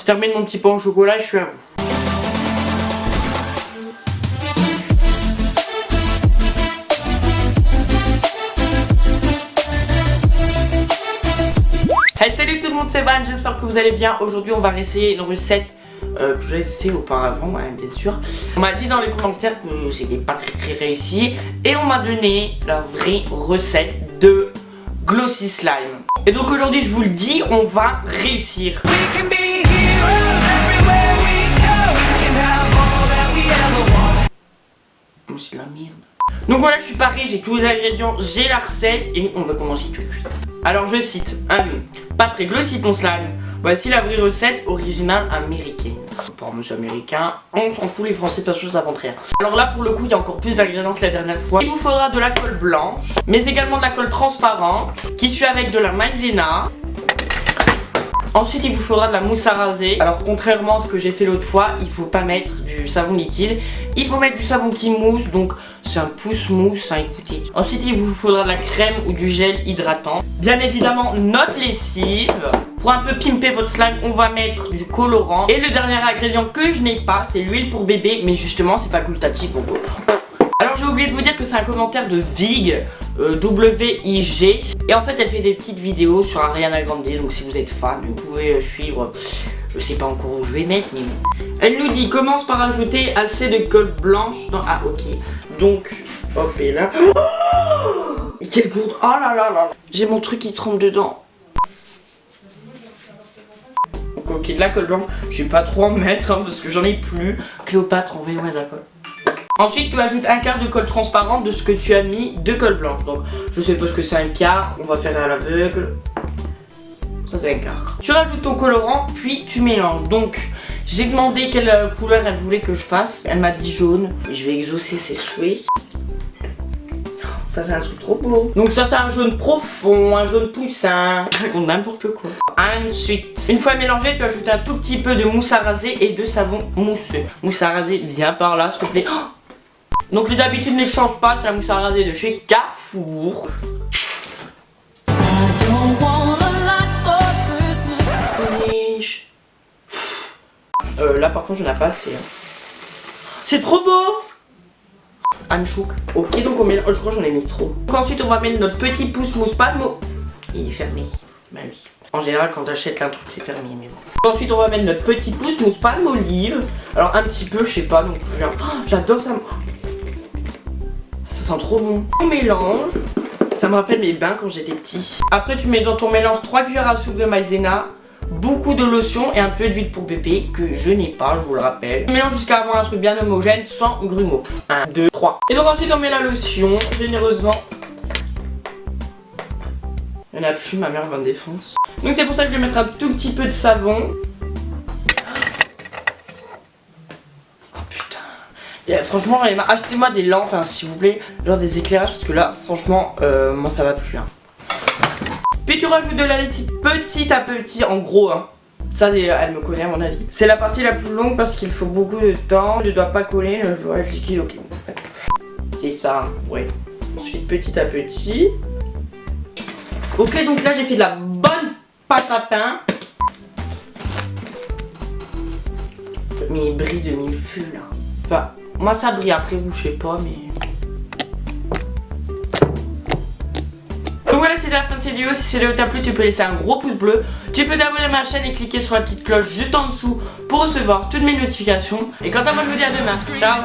termine mon petit pain au chocolat et je suis à vous. Hey, salut tout le monde, c'est Van, j'espère que vous allez bien. Aujourd'hui on va réessayer une recette que j'avais fait auparavant, hein, bien sûr. On m'a dit dans les commentaires que c'était pas très réussi et on m'a donné la vraie recette de Glossy Slime. Et donc aujourd'hui je vous le dis, on va réussir. Oh, c'est la merde. Donc voilà, je suis paré, j'ai tous les ingrédients, j'ai la recette et on va commencer tout de suite. Alors je cite, pas très glossy ton slime. Voici la vraie recette originale américaine. Pour monsieur américain, on s'en fout, les français de toute façon ça vend rien. Alors là pour le coup il y a encore plus d'ingrédients que la dernière fois. Il vous faudra de la colle blanche, mais également de la colle transparente, qui suit avec de la maïzena. Ensuite il vous faudra de la mousse à raser. Alors contrairement à ce que j'ai fait l'autre fois, il faut pas mettre du savon liquide, il faut mettre du savon qui mousse, donc c'est un pouce mousse, hein, écoutez. Ensuite il vous faudra de la crème ou du gel hydratant. Bien évidemment notre lessive. Pour un peu pimper votre slime, on va mettre du colorant. Et le dernier ingrédient que je n'ai pas, c'est l'huile pour bébé, mais justement c'est pas glutathique donc... Alors j'ai oublié de vous dire que c'est un commentaire de Vig, W-I-G. Et en fait elle fait des petites vidéos sur Ariana Grande, donc si vous êtes fan, vous pouvez suivre. Je sais pas encore où je vais mettre, mais... Elle nous dit, commence par ajouter assez de colle blanche dans... Ah ok, donc, hop et là... Oh, quelle gourde. Oh là là là. J'ai mon truc qui trempe dedans. Donc ok, de la colle blanche, je vais pas trop en mettre hein, parce que j'en ai plus. Cléopâtre, on va y mettre de la colle. Ensuite tu ajoutes un quart de colle transparente de ce que tu as mis de colle blanche. Donc je sais pas ce que c'est un quart, on va faire à l'aveugle. Ça c'est un quart. Tu rajoutes ton colorant puis tu mélanges. Donc j'ai demandé quelle couleur elle voulait que je fasse. Elle m'a dit jaune. Je vais exaucer ses souhaits. Ça fait un truc trop beau. Donc ça c'est un jaune profond, un jaune poussin. Je raconte n'importe quoi. Ensuite, une fois mélangé, tu ajoutes un tout petit peu de mousse à raser et de savon mousseux. Mousse à raser, viens par là s'il te plaît. Oh, donc les habitudes ne changent pas, c'est la mousse à raser de chez Carrefour. Là par contre j'en ai pas assez. C'est trop beau. I'm chouk. Ok donc on met... Oh, je crois que j'en ai mis trop. Donc ensuite on va mettre notre petit pouce mousse palmo. Il est fermé. Bah oui. En général quand t'achètes un truc c'est fermé mais bon. Ensuite on va mettre notre petit pouce mousse palme olive. Alors un petit peu je sais pas donc oh, j'adore ça. Ça sent trop bon. On mélange. Ça me rappelle mes bains quand j'étais petit. Après tu mets dans ton mélange 3 cuillères à soupe de maïzena, beaucoup de lotion et un peu d'huile pour bébé que je n'ai pas, je vous le rappelle. On mélange jusqu'à avoir un truc bien homogène sans grumeaux. 1, 2, 3. Et donc ensuite on met la lotion généreusement. Il n'y en a plus, ma mère va me défoncer. Donc c'est pour ça que je vais mettre un tout petit peu de savon. Oh putain. Franchement, achetez-moi des lampes hein, s'il vous plaît. Genre des éclairages parce que là, franchement, moi ça va plus. Hein. Puis tu rajoutes de la lessive petit à petit, en gros. Hein. Ça, elle me connaît à mon avis. C'est la partie la plus longue parce qu'il faut beaucoup de temps. Je dois pas coller le liquide. Ok, c'est ça, ouais. Ensuite, petit à petit. Ok, donc là j'ai fait de la bonne pâte à pain. Mais brille de millefeuille là. Enfin, moi ça brille après vous, je sais pas, mais... Donc voilà, c'est la fin de cette vidéo. Si cette vidéo t'a plu, tu peux laisser un gros pouce bleu. Tu peux t'abonner à ma chaîne et cliquer sur la petite cloche juste en dessous pour recevoir toutes mes notifications. Et quant à moi, je vous dis à demain. Ciao.